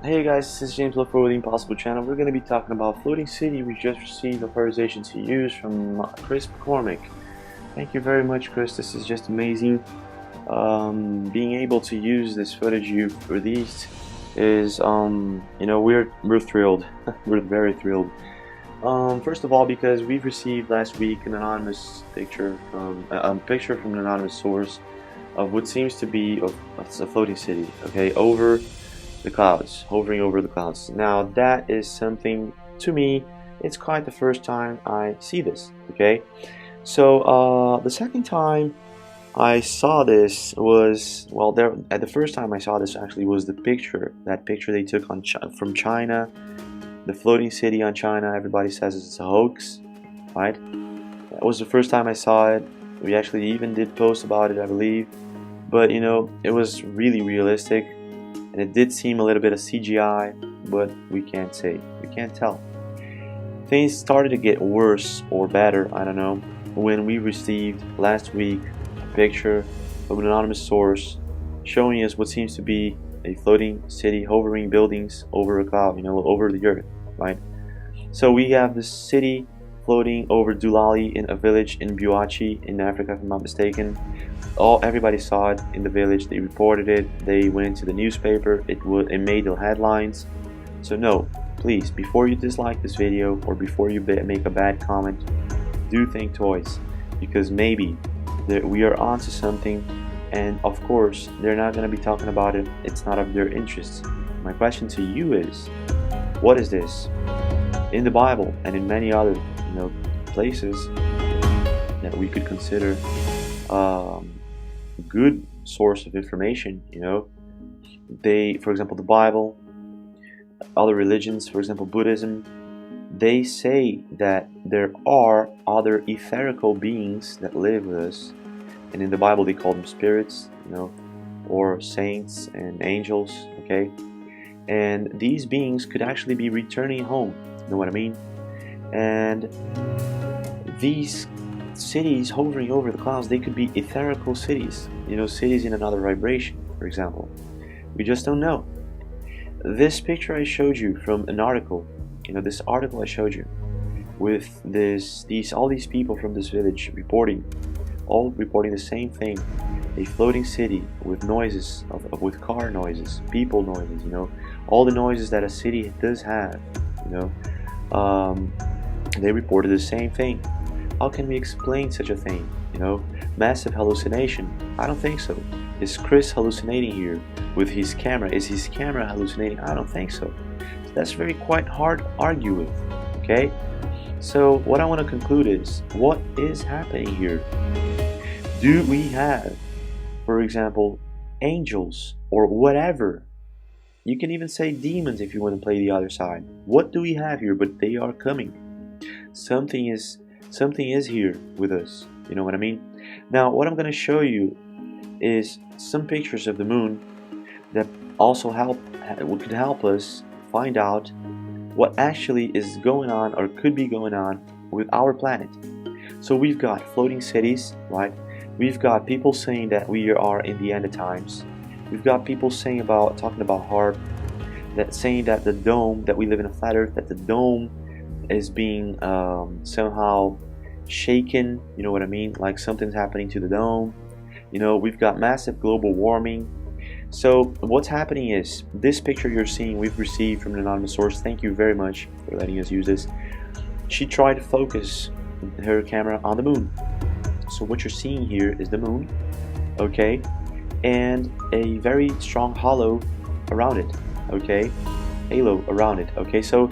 Hey guys, this is James Lefort with the Impossible Channel. We're going to be talking about Floating City. We just received authorization to use from Chris McCormick. Thank you very much, Chris. This is just amazing. Being able to use this footage you've released is, we're thrilled. We're very thrilled. First of all, because we've received last week an anonymous picture from a picture from an anonymous source of what seems to be a floating city. Okay, over the clouds, hovering over the clouds. Now that is something, to me, it's quite the first time I see this. Okay, so the second time I saw this was, well, there at the first time I saw this actually was that picture they took from China, the floating city on China. Everybody says it's a hoax, right? That was the first time I saw it. We actually even did post about it, I believe, but it was really realistic. And it did seem a little bit of CGI, but we can't tell. Things started to get worse or better, I don't know, when we received last week a picture of an anonymous source showing us what seems to be a floating city, hovering buildings over a cloud, over the earth, right? So we have this city floating over Dulali in a village in Buachi in Africa, if I'm not mistaken. Everybody saw it in the village. They reported it. They went to the newspaper. It made the headlines. So no, please, before you dislike this video or before you make a bad comment, do think twice, because maybe we are onto something, and of course they're not going to be talking about it. It's not of their interests. My question to you is, what is this? In the Bible and in many other places that we could consider good source of information, for example, the Bible, other religions, for example, Buddhism, they say that there are other etherical beings that live with us, and in the Bible they call them spirits, or saints and angels, okay? And these beings could actually be returning home, you know what I mean? And these cities hovering over the clouds, they could be etherical cities, cities in another vibration, for example. We just don't know. This picture I showed you from an article, this article I showed you, with all these people from this village all reporting the same thing: a floating city with noises, with car noises, people noises, all the noises that a city does have, they reported the same thing. How can we explain such a thing? Massive hallucination? I don't think so. Is Chris hallucinating here with his camera? Is his camera hallucinating? I don't think so. That's very quite hard to argue with, okay? So what I want to conclude is, what is happening here? Do we have, for example, angels or whatever? You can even say demons if you want to play the other side. What do we have here? But they are coming. Something is here with us, you know what I mean? Now what I'm going to show you is some pictures of the moon that also could help us find out what actually is going on or could be going on with our planet. So we've got floating cities, right? We've got people saying that we are in the end of times. We've got people talking about HARP, saying that the dome, that we live in a flat earth, that the dome is being somehow shaken, you know what I mean? Like something's happening to the dome. We've got massive global warming. So what's happening is, this picture you're seeing we've received from an anonymous source. Thank you very much for letting us use this. She tried to focus her camera on the moon. So what you're seeing here is the moon, okay? And a very strong halo around it, okay? Halo around it, okay? So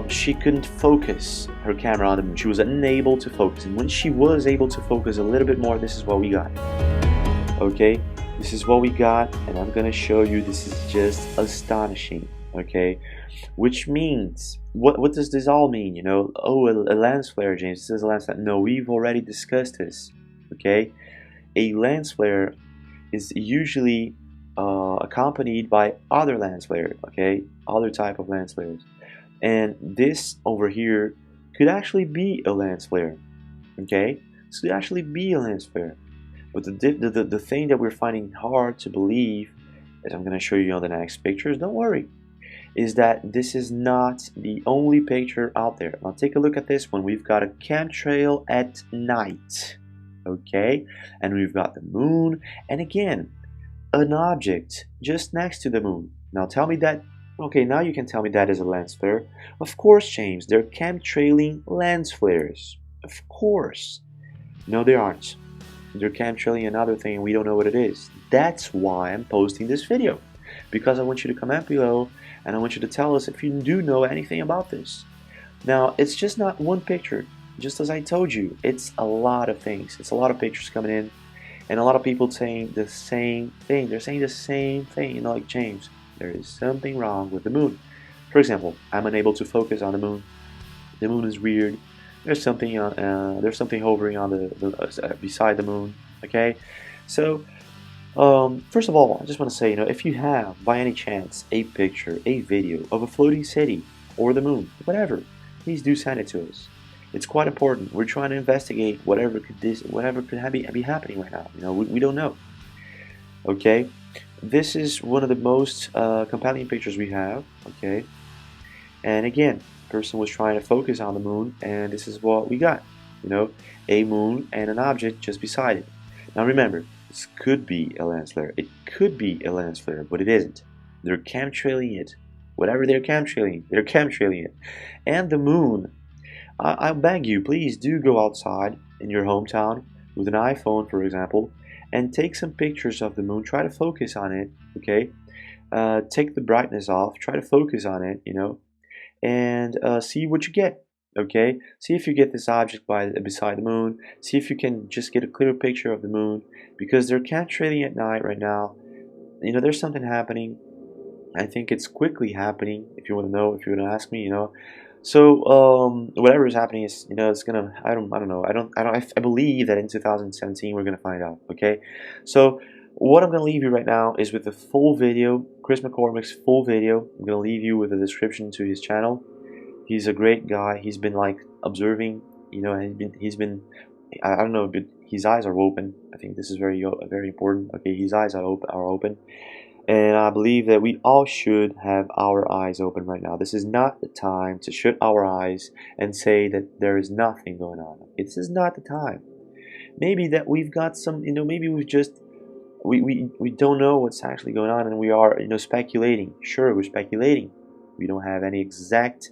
she couldn't focus her camera on the moon. She was unable to focus, and when she was able to focus a little bit more, this is what we got. Okay, this is what we got, and I'm gonna show you. This is just astonishing. Okay, which means, what does this all mean? Oh, a lens flare, James. This is a lens flare. No, we've already discussed this. Okay, a lens flare is usually accompanied by other lens flare. Okay, other type of lens flares. And this over here could actually be a lens flare, okay? This could actually be a lens flare. But the thing that we're finding hard to believe, as I'm going to show you on the next pictures, don't worry. is that this is not the only picture out there. Now take a look at this one. We've got a chemtrail at night, okay? And we've got the moon, and again, an object just next to the moon. Now tell me that, okay, now you can tell me that is a lens flare. Of course, James, they're chemtrailing lens flares. Of course. No, they aren't. They're chemtrailing another thing and we don't know what it is. That's why I'm posting this video. Because I want you to comment below and I want you to tell us if you do know anything about this. Now, it's just not one picture. Just as I told you, it's a lot of things. It's a lot of pictures coming in and a lot of people saying the same thing. They're saying the same thing, you know, like, James, there is something wrong with the moon. For example, I'm unable to focus on the moon. The moon is weird. There's something hovering on the beside the moon. Okay, so first of all, I just want to say, you know, if you have by any chance a picture, a video of a floating city or the moon, whatever, please do send it to us. It's quite important. We're trying to investigate whatever could be happening right now. You know, we don't know. Okay, this is one of the most compelling pictures we have. Okay, and again, person was trying to focus on the moon, and this is what we got. You know, a moon and an object just beside it. Now remember, this could be a lens flare. It could be a lens flare, but it isn't. They're chemtrailing it. Whatever they're chemtrailing it. And the moon, I beg you, please do go outside in your hometown with an iPhone, for example, and take some pictures of the moon. Try to focus on it, okay? Take the brightness off. Try to focus on it, you know, and see what you get. Okay, see if you get this object beside the moon. See if you can just get a clear picture of the moon, because they're chemtrailing at night right now. You know, there's something happening. I think it's quickly happening. If you want to know, if you want to ask me, you know. So whatever is happening is, you know, it's gonna. I don't know. I believe that in 2017 we're gonna find out. Okay, so what I'm gonna leave you right now is with the full video, Chris McCormick's full video. I'm gonna leave you with a description to his channel. He's a great guy. He's been like observing, you know, he's been I don't know, but his eyes are open. I think this is very important. Okay, his eyes are open, and I believe that we all should have our eyes open right now. This is not the time to shut our eyes and say that there is nothing going on. This is not the time. Maybe that we've got some, you know, maybe we've just we don't know what's actually going on, and we are, you know, speculating. Sure, we're speculating. We don't have any exact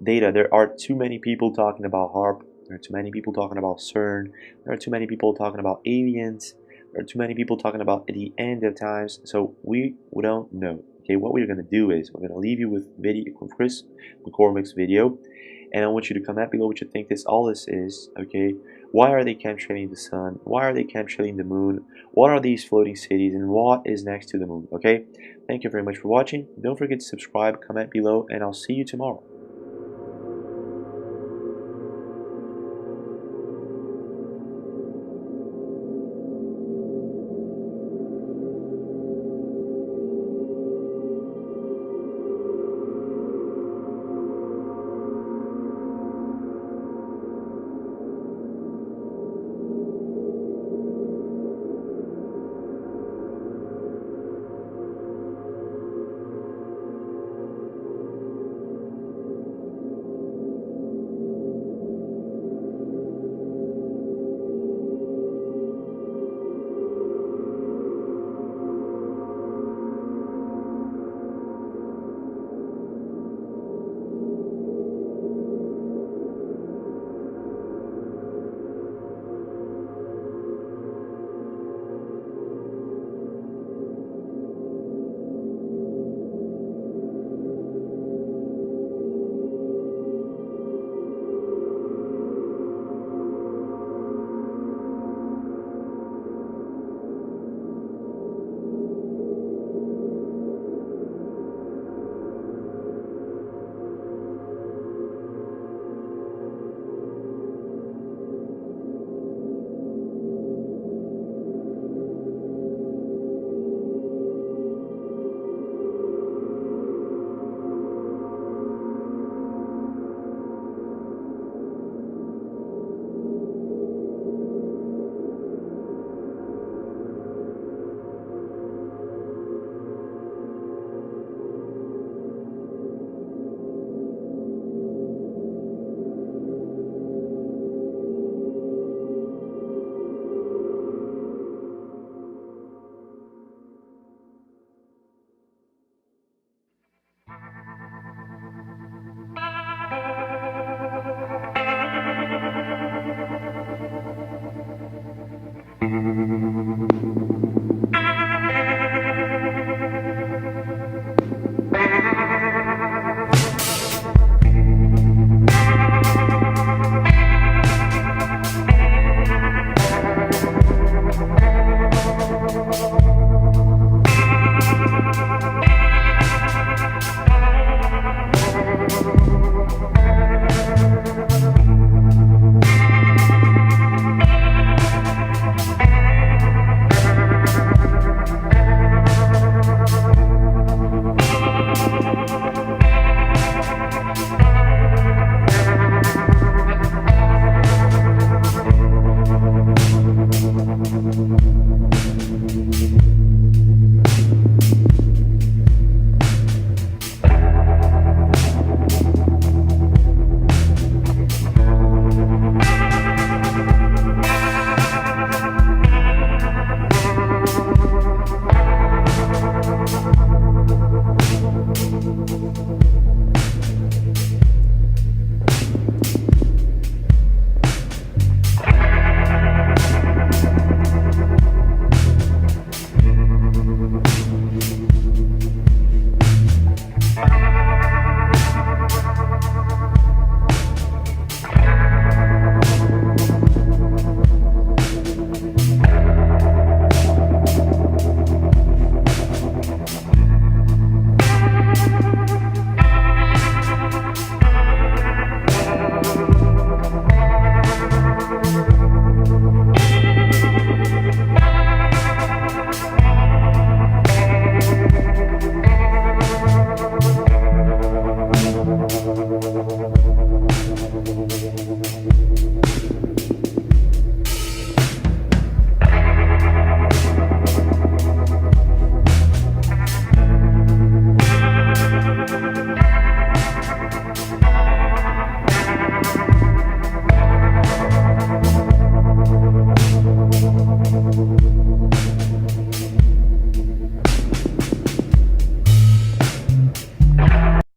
data. There are too many people talking about HARP. There are too many people talking about CERN. There are too many people talking about aliens. There are too many people talking about the end of times. So we don't know. Okay, what we're gonna do is we're gonna leave you with Chris McCormick's video, and I want you to comment below what you think all this is. Okay, why are they chemtrailing the sun? Why are they chemtrailing the moon? What are these floating cities, and what is next to the moon? Okay, thank you very much for watching. Don't forget to subscribe, comment below, and I'll see you tomorrow.